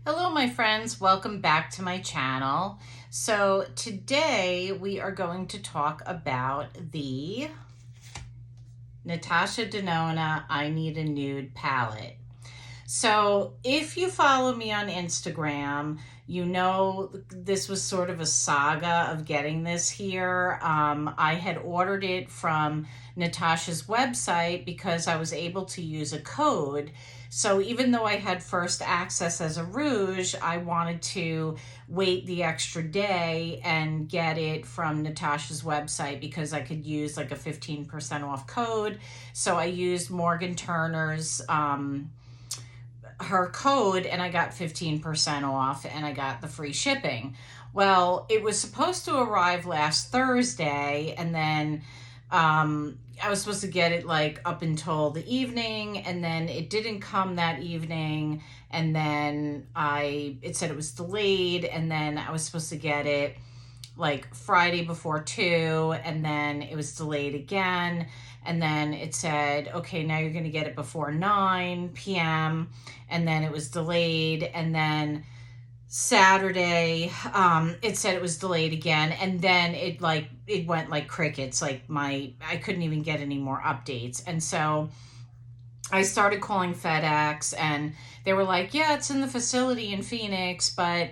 Hello my friends, welcome back to my channel. So today we are going to talk about the Natasha Denona I Need a Nude palette. So if you follow me on Instagram, you know this was sort of a saga of getting this here. I had ordered it from Natasha's website because I was able to use a code. So even though I had first access as a rouge, I wanted to wait the extra day and get it from Natasha's website because I could use like a 15% off code. So I used Morgan Turner's her code and I got 15% off and I got the free shipping. Well, it was supposed to arrive last Thursday and then I was supposed to get it like up until the evening and then it didn't come that evening and then it said it was delayed and then I was supposed to get it like Friday before 2 and then it was delayed again and then it said okay now you're going to get it before 9 p.m. and then it was delayed and then Saturday it said it was delayed again and then it went like crickets, like I couldn't even get any more updates. And so I started calling FedEx and they were like, yeah, it's in the facility in Phoenix, but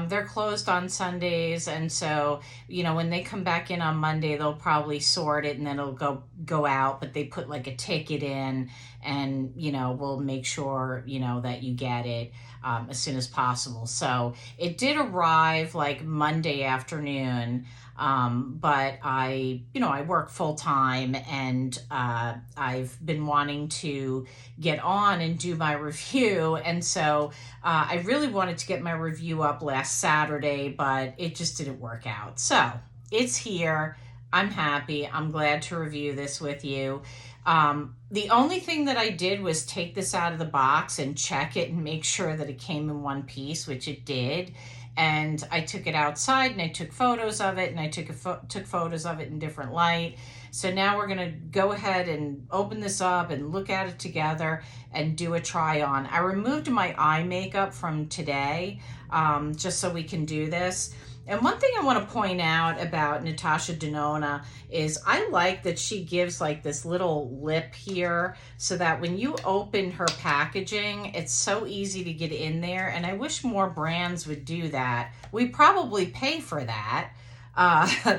they're closed on Sundays. And so, when they come back in on Monday, they'll probably sort it and then it'll go out. But they put like a ticket in and, we'll make sure, that you get it as soon as possible. So it did arrive like Monday afternoon. But I work full time and I've been wanting to get on and do my review. And so I really wanted to get my review up last Saturday, but it just didn't work out. So it's here. I'm happy. I'm glad to review this with you. The only thing that I did was take this out of the box and check it and make sure that it came in one piece, which it did. And I took it outside and I took photos of it and I took photos of it in different light. So now we're gonna go ahead and open this up and look at it together and do a try on. I removed my eye makeup from today just so we can do this. And one thing I want to point out about Natasha Denona is I like that she gives like this little lip here so that when you open her packaging, it's so easy to get in there. And I wish more brands would do that. We probably pay for that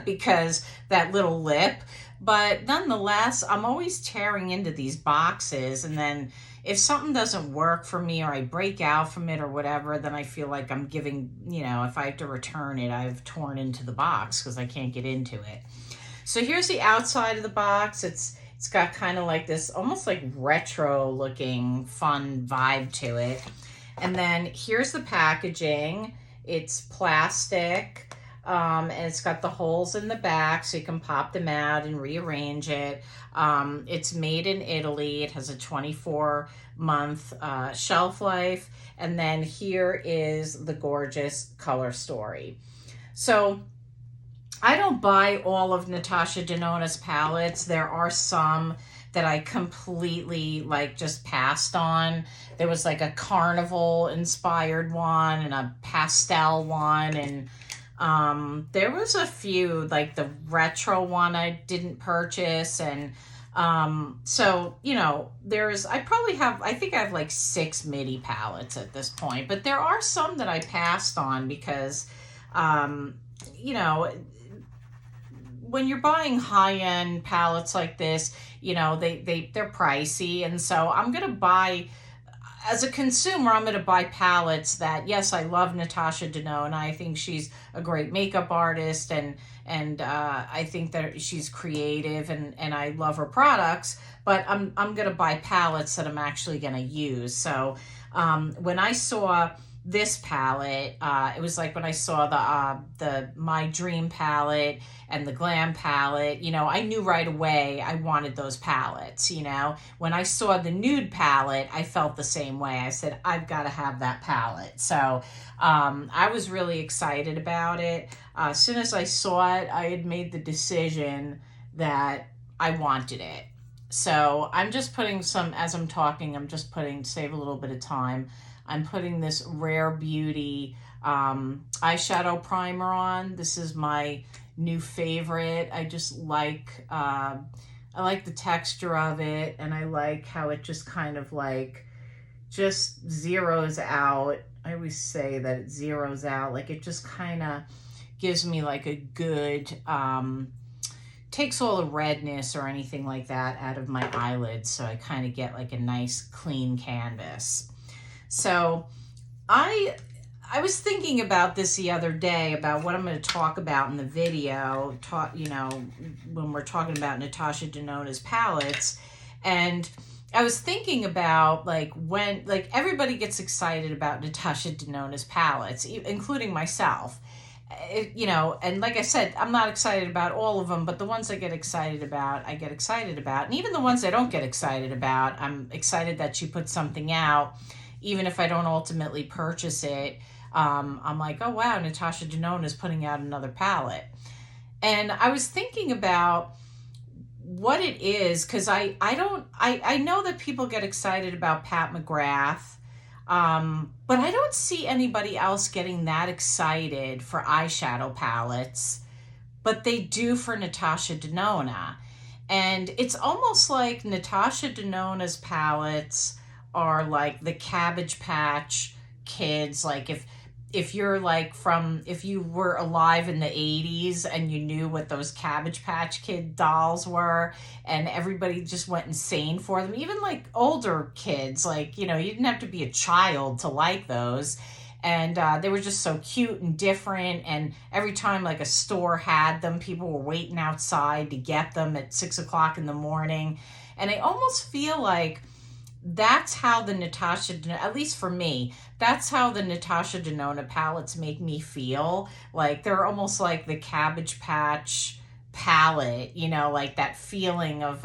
because that little lip. But nonetheless, I'm always tearing into these boxes and then if something doesn't work for me or I break out from it or whatever, then I feel like I'm giving, if I have to return it, I've torn into the box because I can't get into it. So here's the outside of the box. It's got kind of like this almost like retro looking fun vibe to it. And then here's the packaging. It's plastic. And it's got the holes in the back so you can pop them out and rearrange it. It's made in Italy. It has a 24-month shelf life. And then here is the gorgeous color story. So I don't buy all of Natasha Denona's palettes. There are some that I completely just passed on. There was like a carnival inspired one and a pastel one and there was a few, like the retro one I didn't purchase. And, so, I think I have like 6 midi palettes at this point, but there are some that I passed on because, when you're buying high-end palettes like this, they're pricey. And so I'm going to buy, as a consumer, I'm going to buy palettes that, yes, I love Natasha Denona. I think she's a great makeup artist and I think that she's creative and I love her products, but I'm going to buy palettes that I'm actually going to use. So when I saw this palette, it was like when I saw the My Dream palette and the Glam palette, I knew right away I wanted those palettes. When I saw the Nude palette, I felt the same way. I said, I've got to have that palette. So I was really excited about it. As soon as I saw it, I had made the decision that I wanted it. So I'm just putting some, as I'm talking, I'm just putting, save a little bit of time, I'm putting this Rare Beauty eyeshadow primer on. This is my new favorite. I just like, I like the texture of it, and I like how it just kind of like, just zeroes out. I always say that it zeroes out, like it just kind of gives me like a good, takes all the redness or anything like that out of my eyelids, so I kind of get like a nice clean canvas. So I was thinking about this the other day, about what I'm going to talk about in the video, you know, when we're talking about Natasha Denona's palettes. And I was thinking about like when, like everybody gets excited about Natasha Denona's palettes, including myself. You know, and like I said, I'm not excited about all of them, but the ones I get excited about, I get excited about. And even the ones I don't get excited about, I'm excited that she put something out, even if I don't ultimately purchase it. I'm like, oh wow, Natasha Denona is putting out another palette. And I was thinking about what it is, because I know that people get excited about Pat McGrath, but I don't see anybody else getting that excited for eyeshadow palettes, but they do for Natasha Denona. And it's almost like Natasha Denona's palettes are like the Cabbage Patch Kids. Like if you're like if you were alive in the 80s and you knew what those Cabbage Patch Kid dolls were, and everybody just went insane for them, even like older kids, like, you know, you didn't have to be a child to like those. And they were just so cute and different. And every time like a store had them, people were waiting outside to get them at 6 o'clock in the morning. And I almost feel like that's how the Natasha, at least for me, that's how the Natasha Denona palettes make me feel. Like they're almost like the Cabbage Patch palette, you know, like that feeling of,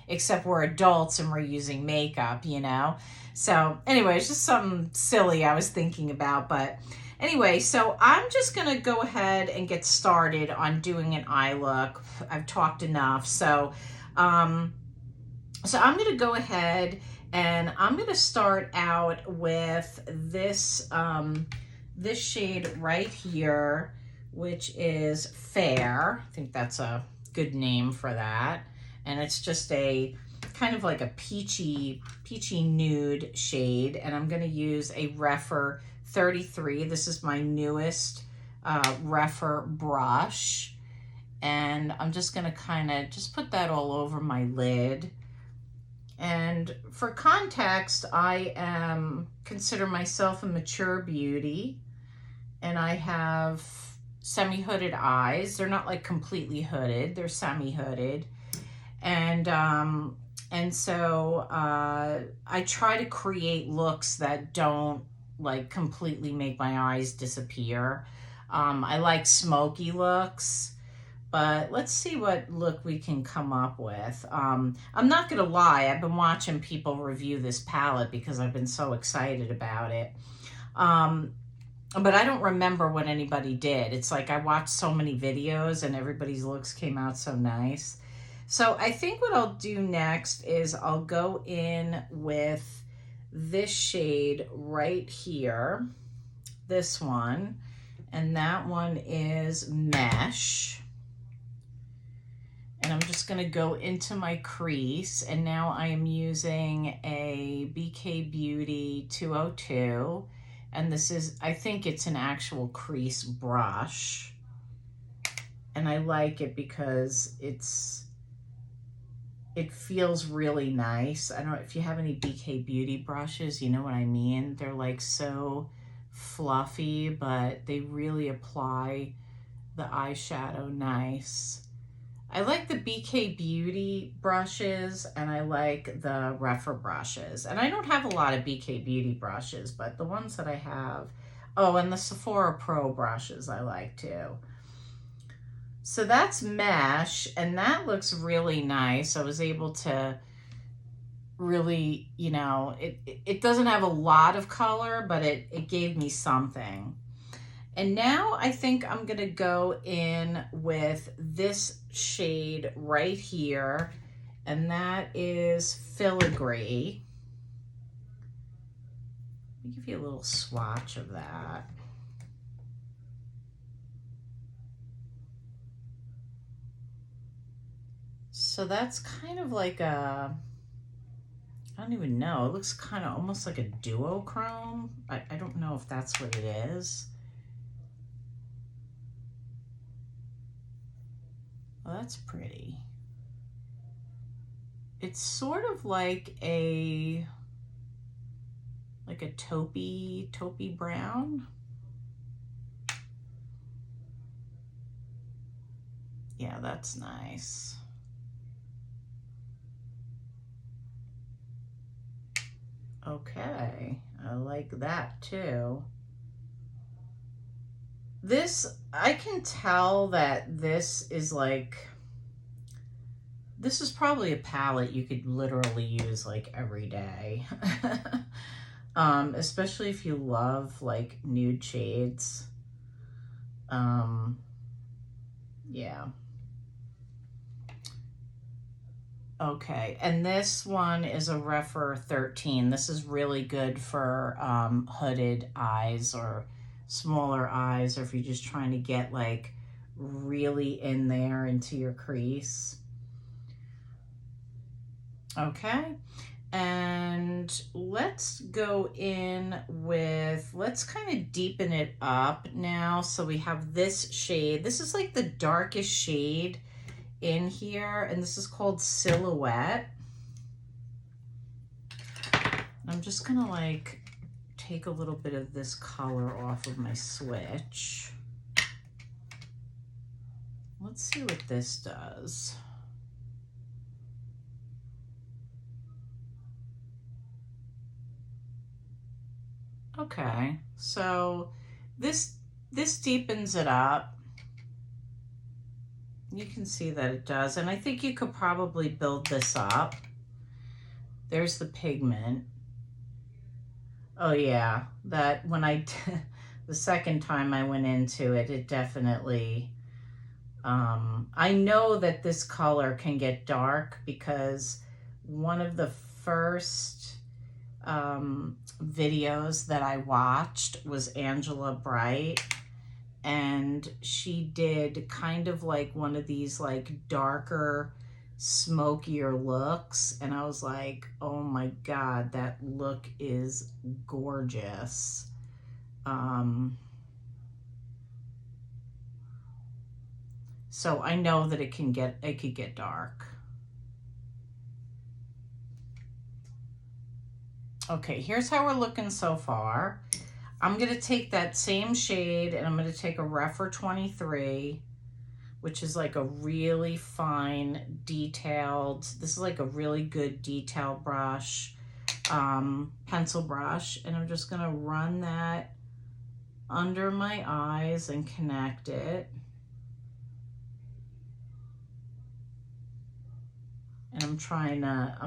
except we're adults and we're using makeup, you know? So anyway, it's just something silly I was thinking about. But anyway, so I'm just going to go ahead and get started on doing an eye look. I've talked enough. So I'm going to go ahead and I'm going to start out with this, this shade right here, which is Fair. I think that's a good name for that. And it's just a kind of like a peachy nude shade. And I'm going to use a Rephr 33. This is my newest Rephr brush. And I'm just going to kind of just put that all over my lid. And for context, I consider myself a mature beauty, and I have semi-hooded eyes. They're not like completely hooded, they're semi-hooded. And so I try to create looks that don't like completely make my eyes disappear. I like smoky looks. But let's see what look we can come up with. I'm not going to lie, I've been watching people review this palette because I've been so excited about it. But I don't remember what anybody did. It's like I watched so many videos and everybody's looks came out so nice. So I think what I'll do next is I'll go in with this shade right here, this one, and that one is Mesh. And I'm just going to go into my crease, and now I am using a BK Beauty 202, and this is, I think it's an actual crease brush, and I like it because it feels really nice. I don't know if you have any BK Beauty brushes, you know what I mean? They're like so fluffy, but they really apply the eyeshadow nice. I like the BK Beauty brushes, and I like the Rephr brushes. And I don't have a lot of BK Beauty brushes, but the ones that I have, oh, and the Sephora Pro brushes I like too. So that's Mesh, and that looks really nice. I was able to really, you know, it doesn't have a lot of color, but it gave me something. And now I think I'm gonna go in with this shade right here, and that is Filigree. Let me give you a little swatch of that. So that's kind of like a, I don't even know, it looks kind of almost like a duochrome. I don't know if that's what it is. Well, that's pretty. It's sort of like a taupey brown. Yeah, that's nice. Okay, I like that too. This, I can tell that this is like, this is probably a palette you could literally use like every day. Especially if you love like nude shades. Yeah. Okay, and this one is a Refer 13. This is really good for hooded eyes or smaller eyes, or if you're just trying to get like really in there into your crease. Okay, and let's go in with, let's kind of deepen it up now. So we have this shade. This is like the darkest shade in here, and this is called Silhouette. I'm just gonna like take a little bit of this color off of my switch. Let's see what this does. Okay, so this deepens it up. You can see that it does, and I think you could probably build this up. There's the pigment. Oh yeah, that when the second time I went into it, it definitely, I know that this color can get dark because one of the first videos that I watched was Angela Bright, and she did kind of like one of these like darker, smokier looks, and I was like, oh my god, that look is gorgeous. So I know that it could get dark. Okay, here's how we're looking so far. I'm going to take that same shade and I'm going to take a Refer 23, which is like a really fine detailed, this is like a really good detail brush, pencil brush, and I'm just going to run that under my eyes and connect it. And I'm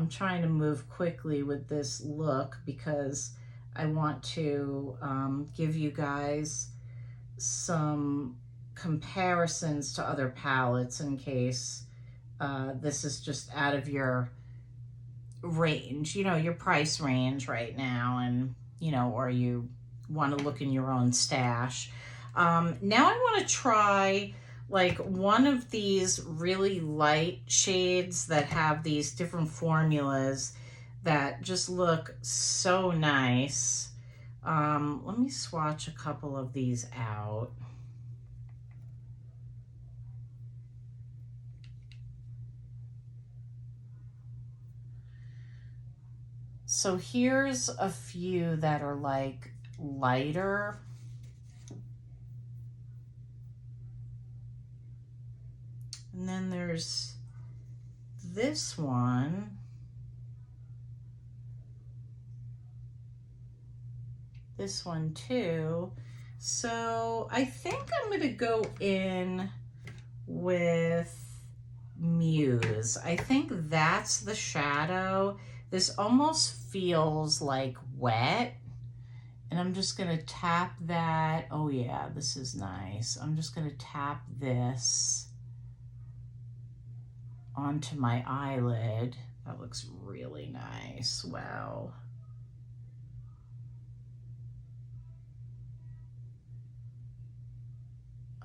trying to move quickly with this look because I want to give you guys some comparisons to other palettes in case this is just out of your range, you know, your price range right now, and you know, or you want to look in your own stash. Now I want to try like one of these really light shades that have these different formulas that just look so nice. Let me swatch a couple of these out. So here's a few that are like lighter. And then there's this one. This one too. So I think I'm going to go in with Muse. I think that's the shadow. This almost feels like wet. And I'm just going to tap that. Oh yeah, this is nice. I'm just going to tap this onto my eyelid. That looks really nice. Wow.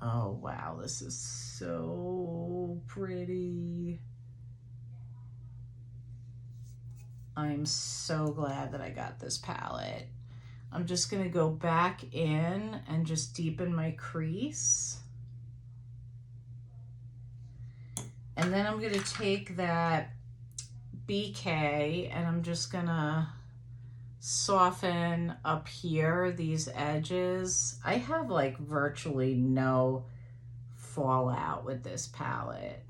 Oh, wow, this is so pretty. I'm so glad that I got this palette. I'm just gonna go back in and just deepen my crease. And then I'm gonna take that BK and I'm just gonna soften up here, these edges. I have like virtually no fallout with this palette.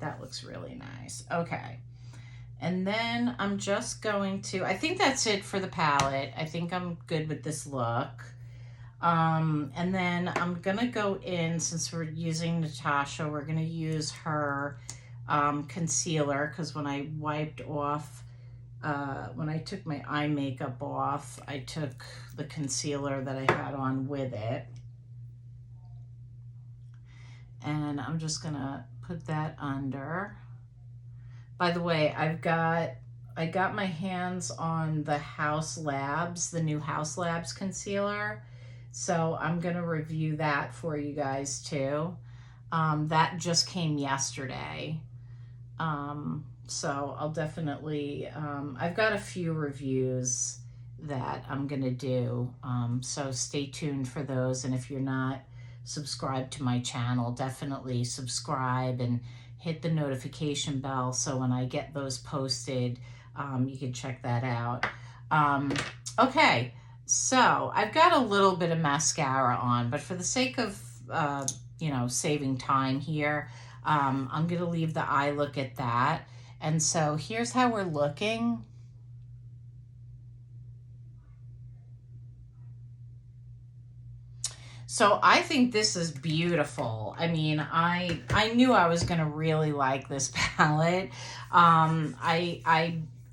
That looks really nice. Okay. And then I'm just going to, I think that's it for the palette. I think I'm good with this look. And then I'm gonna go in, since we're using Natasha, we're gonna use her concealer, because when I wiped off, when I took my eye makeup off, I took the concealer that I had on with it. And I'm just gonna put that under. By the way, I got my hands on the House Labs, the new House Labs concealer. So I'm gonna review that for you guys too. That just came yesterday. So I'll definitely, I've got a few reviews that I'm gonna do. So stay tuned for those. And if you're not subscribed to my channel, definitely subscribe and hit the notification bell so when I get those posted, you can check that out. Okay, so I've got a little bit of mascara on, but for the sake of, you know, saving time here, I'm going to leave the eye look at that. And so here's how we're looking. So I think this is beautiful. I mean, I knew I was gonna really like this palette.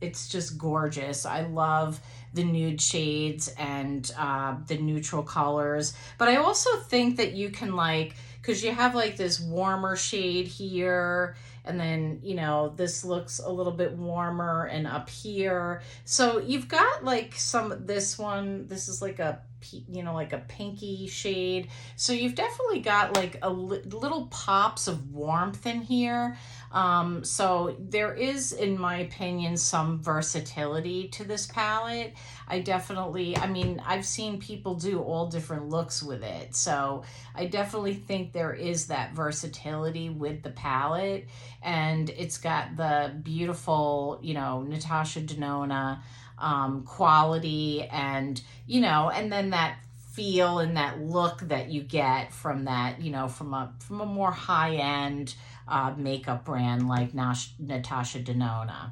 It's just gorgeous. I love the nude shades and the neutral colors. But I also think that you can, like, because you have like this warmer shade here, and then, you know, this looks a little bit warmer and up here. So you've got like this one, this is like a, you know, like a pinky shade. So you've definitely got like little pops of warmth in here. So there is, in my opinion, some versatility to this palette. I mean, I've seen people do all different looks with it. So I definitely think there is that versatility with the palette. And it's got the beautiful, you know, Natasha Denona quality, and, you know, and then that feel and that look that you get from that, you know, from a more high-end makeup brand like Natasha Denona.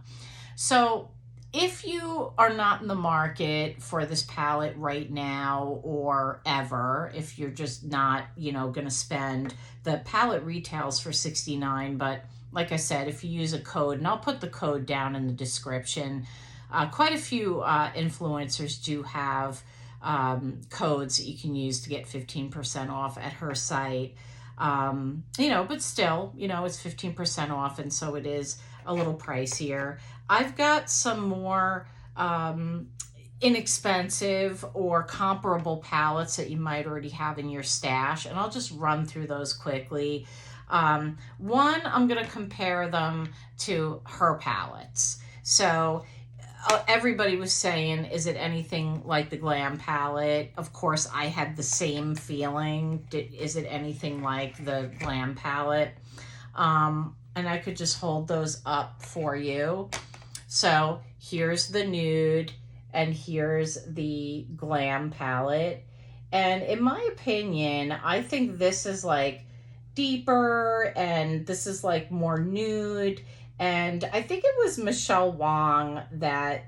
So if you are not in the market for this palette right now or ever, if you're just not, you know, going to spend, the palette retails for $69, but like I said, if you use a code, and I'll put the code down in the description, quite a few influencers do have codes that you can use to get 15% off at her site. You know, but still, you know, it's 15% off, and so it is a little pricier. I've got some more inexpensive or comparable palettes that you might already have in your stash, and I'll just run through those quickly. One, I'm going to compare them to her palettes. So everybody was saying, is it anything like the Glam palette? Of course, I had the same feeling. Is it anything like the Glam palette? And I could just hold those up for you. So here's the Nude, and here's the Glam palette. And in my opinion, I think this is like deeper, and this is like more nude. And I think it was Michelle Wong that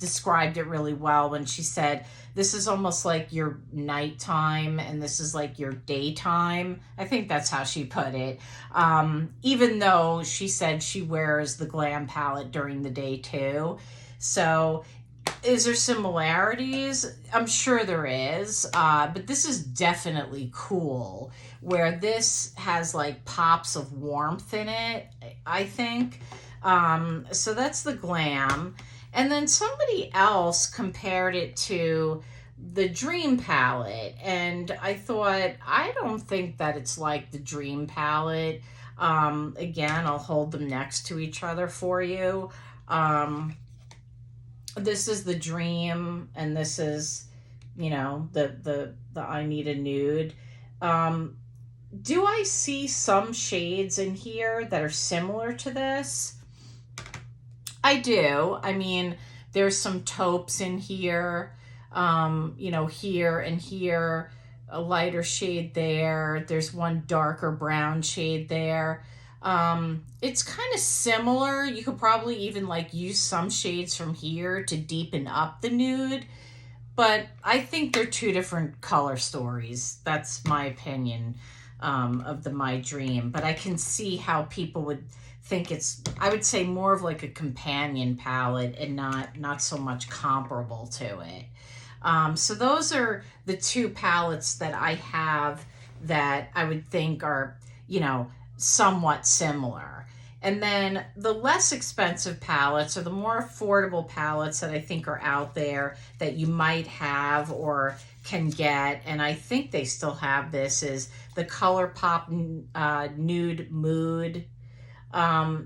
described it really well when she said, this is almost like your nighttime and this is like your daytime. I think that's how she put it. Even though she said she wears the Glam palette during the day too. So Is there similarities? I'm sure there is, but this is definitely cool, where this has like pops of warmth in it, I think. So that's the Glam. And then somebody else compared it to the Dream palette, and I thought, I don't think that it's like the Dream palette. Again, I'll hold them next to each other for you. This is the Dream, and this is, you know, the I Need a Nude. Um, do I see some shades in here that are similar to this? I do. I mean, there's some taupes in here, you know, here and here, a lighter shade there. There's one darker brown shade there. It's kind of similar. You could probably even like use some shades from here to deepen up the nude, but I think they're two different color stories. That's my opinion, of the My Dream, but I can see how people would think it's, I would say, more of like a companion palette and not so much comparable to it. So those are the two palettes that I have that I would think are, you know, somewhat similar. And then the less expensive palettes, or the more affordable palettes that I think are out there that you might have or can get, and I think they still have this, is the ColourPop Nude Mood.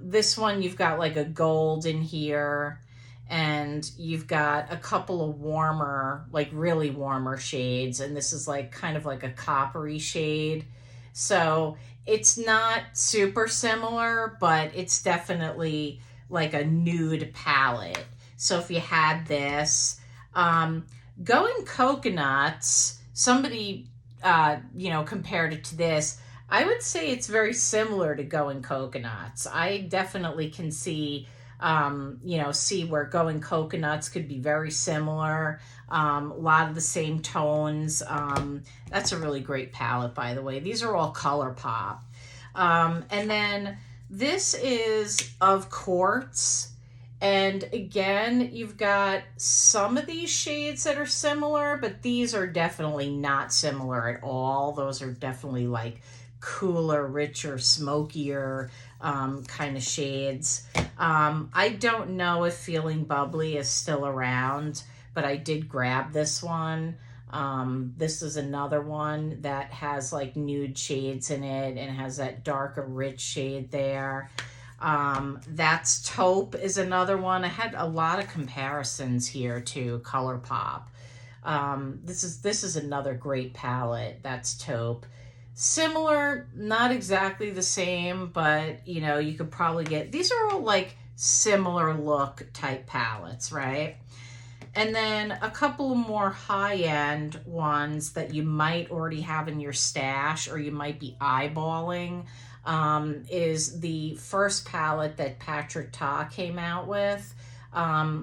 This one, you've got like a gold in here, and you've got a couple of warmer, like really warmer shades, and this is like kind of like a coppery shade. So it's not super similar, but it's definitely like a nude palette. So if you had this, Going Coconuts, somebody, you know, compared it to this. I would say it's very similar to Going Coconuts. I definitely can see, you know, see where Going Coconuts could be very similar. A lot of the same tones. That's a really great palette, by the way. These are all ColourPop. And then this is of Quartz. And again, you've got some of these shades that are similar, but these are definitely not similar at all. Those are definitely like cooler, richer, smokier kind of shades. I don't know if Feeling Bubbly is still around, but I did grab this one. This is another one that has like nude shades in it and has that darker, rich shade there. That's Taupe is another one. I had a lot of comparisons here to ColourPop. This is another great palette. That's Taupe. Similar, not exactly the same, but you know, you could probably get, these are all like similar look type palettes, right? And then a couple of more high-end ones that you might already have in your stash or you might be eyeballing, is the first palette that Patrick Ta came out with.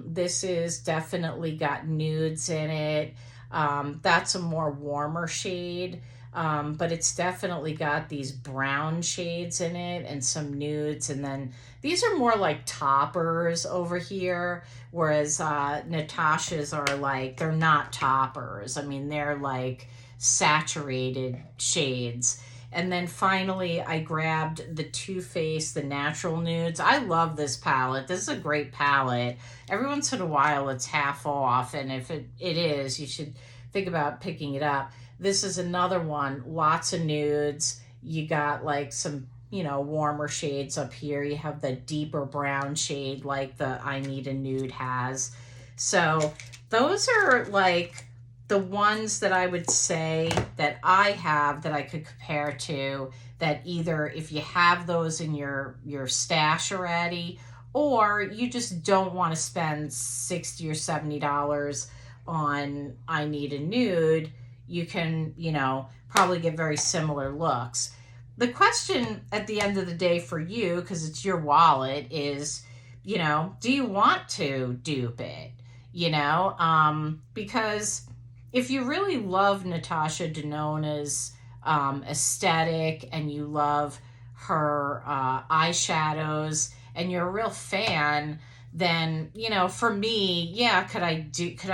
This is definitely got nudes in it. That's a more warmer shade, but it's definitely got these brown shades in it and some nudes. And then these are more like toppers over here, whereas Natasha's are like, they're not toppers. I mean, they're like saturated shades. And then finally, I grabbed the Too Faced, the Natural Nudes. I love this palette. This is a great palette. Every once in a while, it's half off. And if it is, you should think about picking it up. This is another one. Lots of nudes. You got like some, you know, warmer shades up here. You have the deeper brown shade like the I Need a Nude has. So those are like the ones that I would say that I have that I could compare to, that either if you have those in your stash already, or you just don't want to spend $60 or $70 on I Need a Nude, you can, you know, probably get very similar looks. The question at the end of the day for you, because it's your wallet, is, you know, do you want to dupe it? You know, because if you really love Natasha Denona's aesthetic and you love her eyeshadows and you're a real fan, then, you know, for me, yeah, could I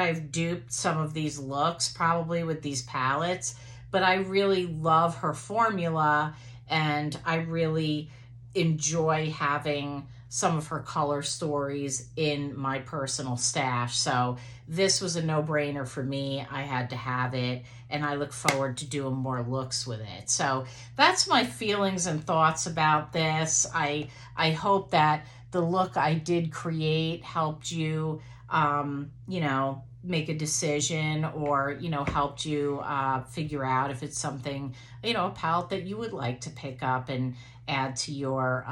have duped some of these looks probably with these palettes, but I really love her formula, and I really enjoy having some of her color stories in my personal stash. So this was a no-brainer for me. I had to have it, and I look forward to doing more looks with it. So that's my feelings and thoughts about this. I hope that the look I did create helped you, you know, make a decision, or, you know, helped you figure out if it's something, you know, a palette that you would like to pick up and add to your,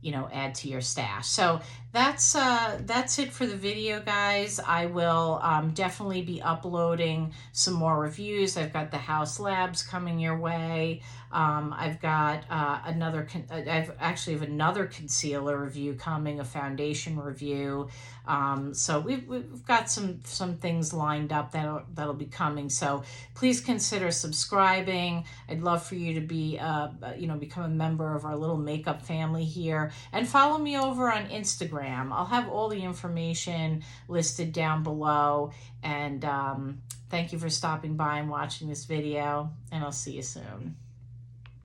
you know, add to your stash. So that's it for the video, guys. I will definitely be uploading some more reviews. I've got the House Labs coming your way. I've got I've actually have another concealer review coming, a foundation review. So we've got some things lined up that'll be coming. So please consider subscribing. I'd love for you to be, you know, become a member of our little makeup family here, and follow me over on Instagram. I'll have all the information listed down below. And thank you for stopping by and watching this video, and I'll see you soon.